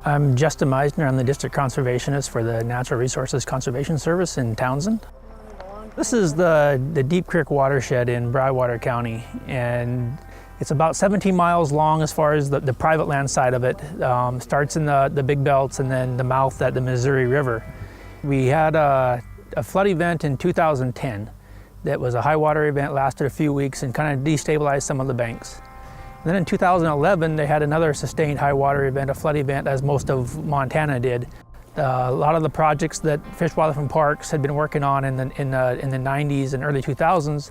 I'm Justin Meisner. I'm the District Conservationist for the Natural Resources Conservation Service in Townsend. This is the Deep Creek Watershed in Broward County, and it's about 17 miles long as far as the private land side of it. Starts in the big belts and then the mouth at the Missouri River. We had a flood event in 2010 that was a high water event, lasted a few weeks and kind of destabilized some of the banks. And then in 2011, they had another sustained high water event, a flood event, as most of Montana did. A lot of the projects that Fish, Wildlife and Parks had been working on in the 90s and early 2000s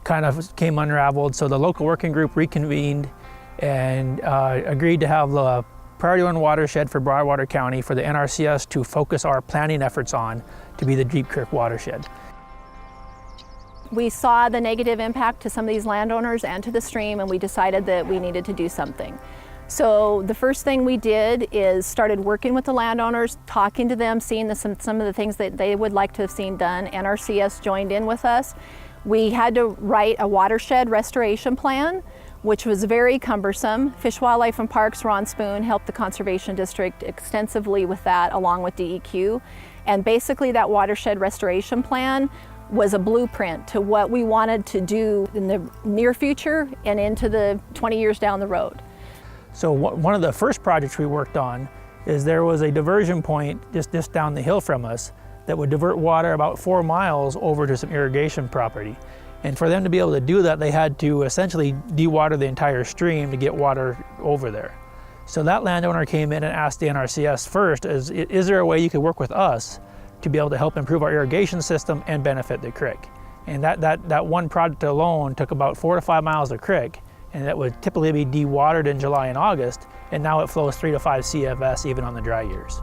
kind of came unraveled. So the local working group reconvened and agreed to have the Priority 1 watershed for Broward County for the NRCS to focus our planning efforts on to be the Deep Creek Watershed. We saw the negative impact to some of these landowners and to the stream, and we decided that we needed to do something. So the first thing we did is started working with the landowners, talking to them, seeing some of the things that they would like to have seen done. NRCS joined in with us. We had to write a watershed restoration plan, which was very cumbersome. Fish, Wildlife and Parks, Ron Spoon, helped the Conservation District extensively with that, along with DEQ. And basically that watershed restoration plan was a blueprint to what we wanted to do in the near future and into the 20 years down the road. So one of the first projects we worked on is there was a diversion point just down the hill from us that would divert water about 4 miles over to some irrigation property. And for them to be able to do that, they had to essentially dewater the entire stream to get water over there. So that landowner came in and asked the NRCS first, is there a way you could work with us to be able to help improve our irrigation system and benefit the creek? And that one project alone took about 4 to 5 miles of creek, and that would typically be dewatered in July and August, and now it flows 3 to 5 CFS even on the dry years.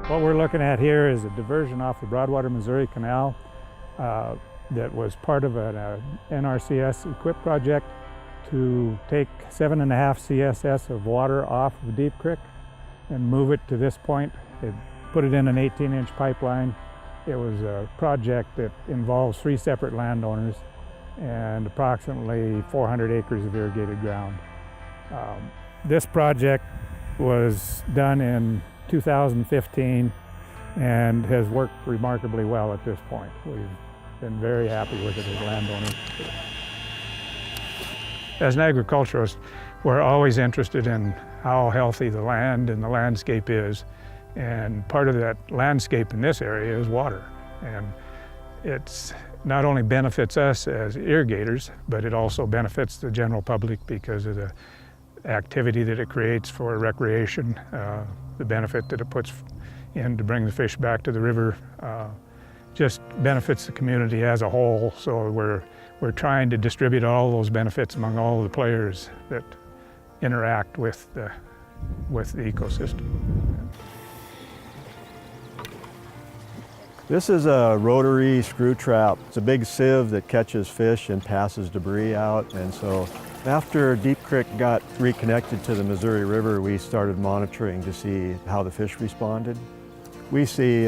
What we're looking at here is a diversion off the Broadwater, Missouri Canal that was part of an NRCS equip project to take 7.5 CSS of water off of Deep Creek and move it to this point. It put it in an 18-inch pipeline. It was a project that involves 3 separate landowners and approximately 400 acres of irrigated ground. This project was done in 2015 and has worked remarkably well at this point. We've been very happy with it as landowners. As an agriculturalist, we're always interested in how healthy the land and the landscape is. And part of that landscape in this area is water. And it's not only benefits us as irrigators, but it also benefits the general public because of the activity that it creates for recreation, the benefit that it puts in to bring the fish back to the river, just benefits the community as a whole. So we're trying to distribute all those benefits among all the players that interact with the ecosystem. This is a rotary screw trap. It's a big sieve that catches fish and passes debris out. And so after Deep Creek got reconnected to the Missouri River, we started monitoring to see how the fish responded. We see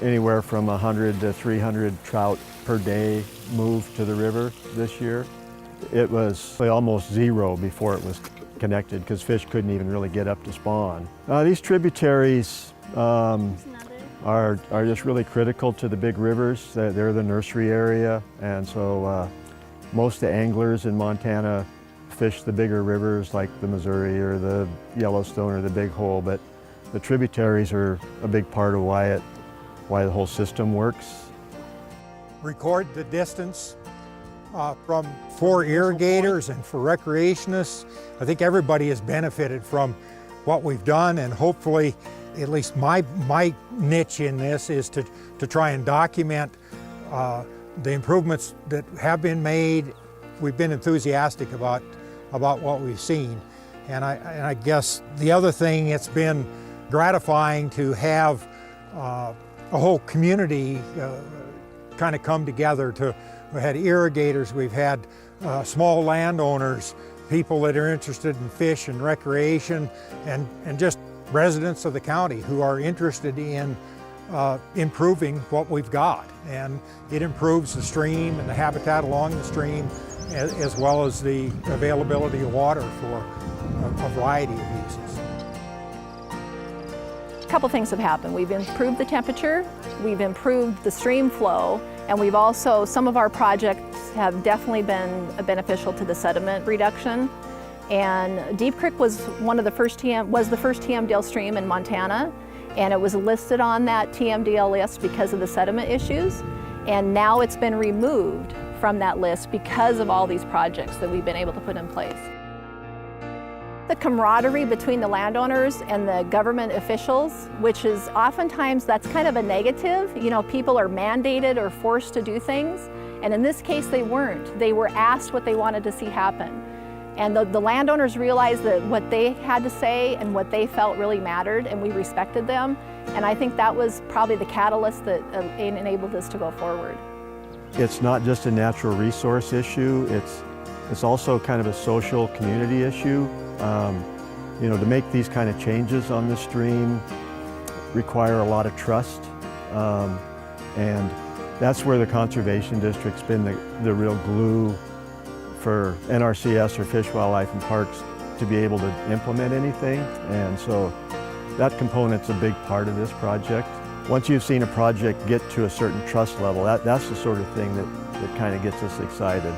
anywhere from 100 to 300 trout per day move to the river this year. It was almost zero before it was connected because fish couldn't even really get up to spawn. These tributaries are just really critical to the big rivers. They're the nursery area, and so most of the anglers in Montana fish the bigger rivers like the Missouri or the Yellowstone or the Big Hole, but the tributaries are a big part of why the whole system works. Record the distance for irrigators and for recreationists. I think everybody has benefited from what we've done, and hopefully, at least my niche in this is to try and document the improvements that have been made. We've been enthusiastic about what we've seen. And I guess the other thing, it's been gratifying to have a whole community kind of come together. We had irrigators, we've had small landowners, people that are interested in fish and recreation, and just residents of the county who are interested in improving what we've got. And it improves the stream and the habitat along the stream, as well as the availability of water for a variety of uses. A couple things have happened. We've improved the temperature, we've improved the stream flow, and we've also, some of our projects have definitely been beneficial to the sediment reduction. And Deep Creek was the first TMDL stream in Montana, and it was listed on that TMDL list because of the sediment issues. And now it's been removed from that list because of all these projects that we've been able to put in place. The camaraderie between the landowners and the government officials, which is oftentimes, that's kind of a negative. You know, people are mandated or forced to do things. And in this case, they weren't. They were asked what they wanted to see happen. And the landowners realized that what they had to say and what they felt really mattered, and we respected them. And I think that was probably the catalyst that enabled us to go forward. It's not just a natural resource issue, it's also kind of a social community issue. You know, to make these kind of changes on the stream require a lot of trust. And that's where the Conservation District's been the real glue for NRCS or Fish, Wildlife and Parks to be able to implement anything. And so that component's a big part of this project. Once you've seen a project get to a certain trust level, that's the sort of thing that kind of gets us excited.